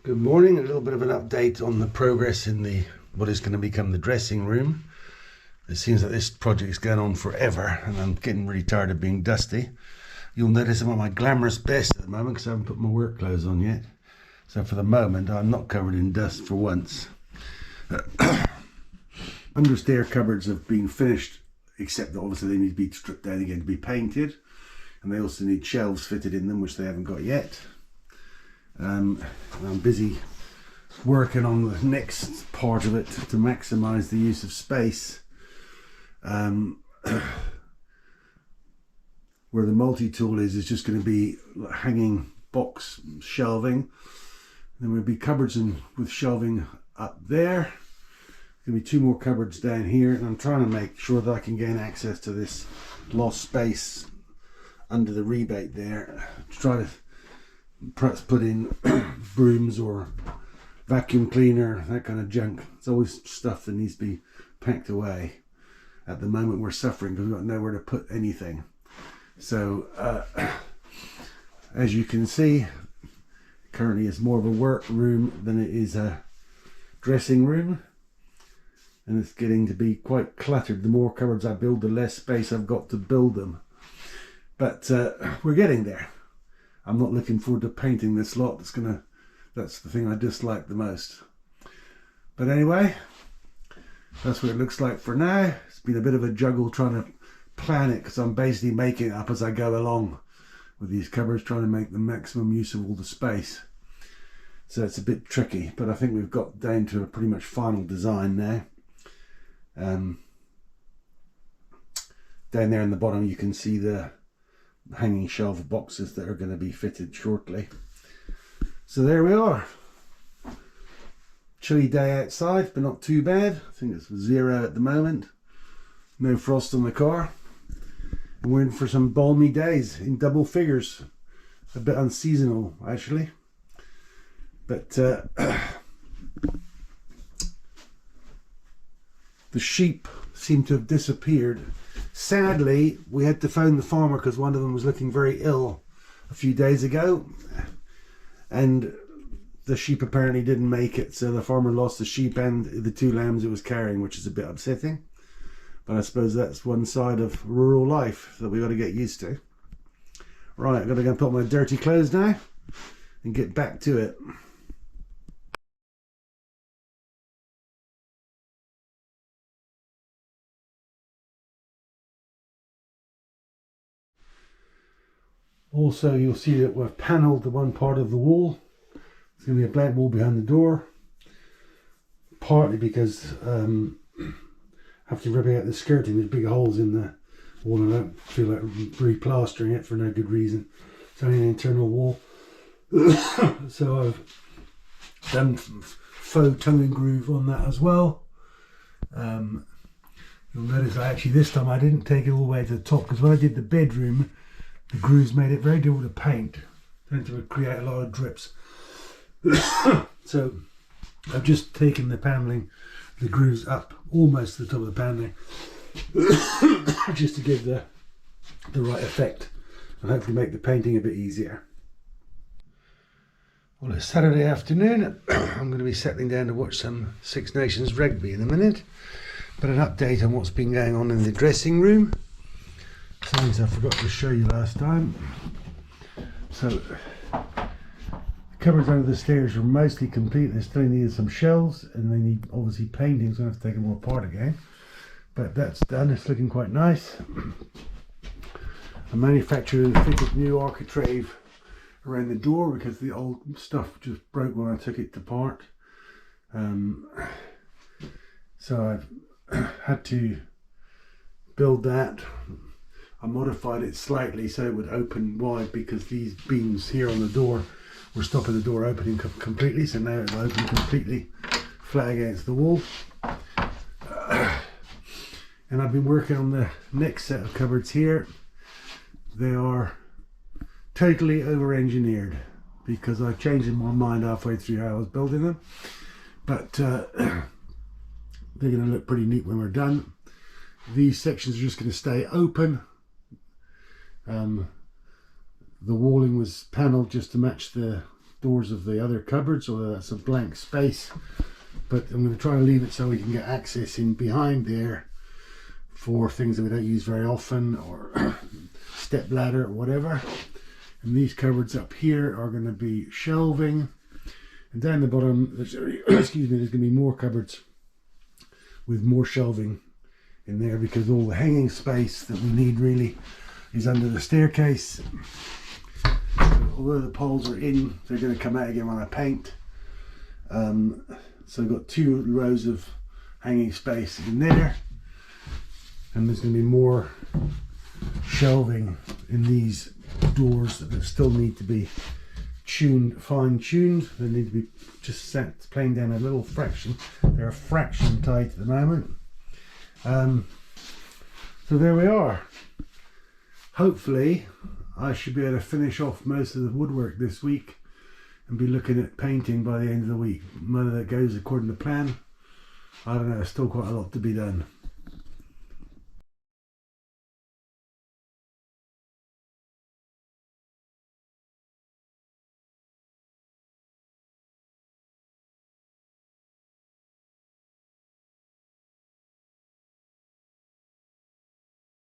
Good morning. A little bit of an update on the progress in the what is going to become the dressing room. It seems that this project is going on forever and I'm getting really tired of being dusty. You'll notice I'm at my glamorous best at the moment because I haven't put my work clothes on yet. So for the moment I'm not covered in dust for once. Understair cupboards have been finished, except that obviously they need to be stripped down again to be painted, and they also need shelves fitted in them, which they haven't got yet. I'm busy working on the next part of it to maximize the use of space. Where the multi-tool is just going to be hanging box shelving. Then there'll be cupboards with shelving up there. There'll be 2 more cupboards down here, and I'm trying to make sure that I can gain access to this lost space under the rebate there. Try to perhaps put in brooms or vacuum cleaner, that kind of junk. It's always stuff that needs to be packed away. At the moment we're suffering because we've got nowhere to put anything. So as you can see, currently it's more of a work room than it is a dressing room, and it's getting to be quite cluttered. The more cupboards I build, the less space I've got to build them, but we're getting there. I'm not looking forward to painting this lot. That's the thing I dislike the most. But anyway, that's what it looks like for now. It's been a bit of a juggle trying to plan it because I'm basically making it up as I go along with these cupboards, trying to make the maximum use of all the space. So it's a bit tricky, but I think we've got down to a pretty much final design now. Down there in the bottom you can see the hanging shelf of boxes that are going to be fitted shortly. So there we are. Chilly day outside, but not too bad. I think it's 0 at the moment. No frost on the car. And we're in for some balmy days in double figures. A bit unseasonal actually. But the sheep seem to have disappeared. Sadly, we had to phone the farmer because one of them was looking very ill a few days ago, and the sheep apparently didn't make it, so the farmer lost the sheep and the 2 lambs it was carrying, which is a bit upsetting. But I suppose that's one side of rural life that we got to get used to. Right, I've got to go and put on my dirty clothes now and get back to it. Also, you'll see that we've panelled the one part of the wall. There's going to be a blank wall behind the door, partly because after ripping out the skirting, there's big holes in the wall and I don't feel like replastering it for no good reason. It's only an internal wall. So I've done faux tongue and groove on that as well. You'll notice this time I didn't take it all the way to the top, because when I did the bedroom, the grooves made it very difficult to paint. Tend to create a lot of drips. So I've just taken the panelling, the grooves up almost to the top of the panelling, just to give the right effect and hopefully make the painting a bit easier. Well, it's Saturday afternoon. I'm going to be settling down to watch some Six Nations rugby in a minute. But an update on what's been going on in the dressing room. Things I forgot to show you last time. So the cupboards under the stairs are mostly complete. They still need some shelves and they need obviously painting, so I have to take them all apart again. But that's done. It's looking quite nice. I manufactured and fitted new architrave around the door because the old stuff just broke when I took it apart. So I've had to build that. I modified it slightly so it would open wide because these beams here on the door were stopping the door opening completely, so now it'll open completely flat against the wall. And I've been working on the next set of cupboards here. They are totally over-engineered because I changed my mind halfway through how I was building them, but they're going to look pretty neat when we're done. These sections are just going to stay open. The walling was panelled just to match the doors of the other cupboards, although that's a blank space. But I'm going to try and leave it so we can get access in behind there for things that we don't use very often, or step ladder or whatever. And these cupboards up here are going to be shelving. And down the bottom, there's, excuse me, there's going to be more cupboards with more shelving in there, because all the hanging space that we need really is under the staircase. Although the poles are in, they're going to come out again when I paint. So I've got 2 rows of hanging space in there, and there's going to be more shelving in these doors that still need to be fine-tuned. They need to be just set playing down a little fraction. They're a fraction tight at the moment. So there we are. Hopefully I should be able to finish off most of the woodwork this week and be looking at painting by the end of the week. Whether that goes according to plan, I don't know. There's still quite a lot to be done.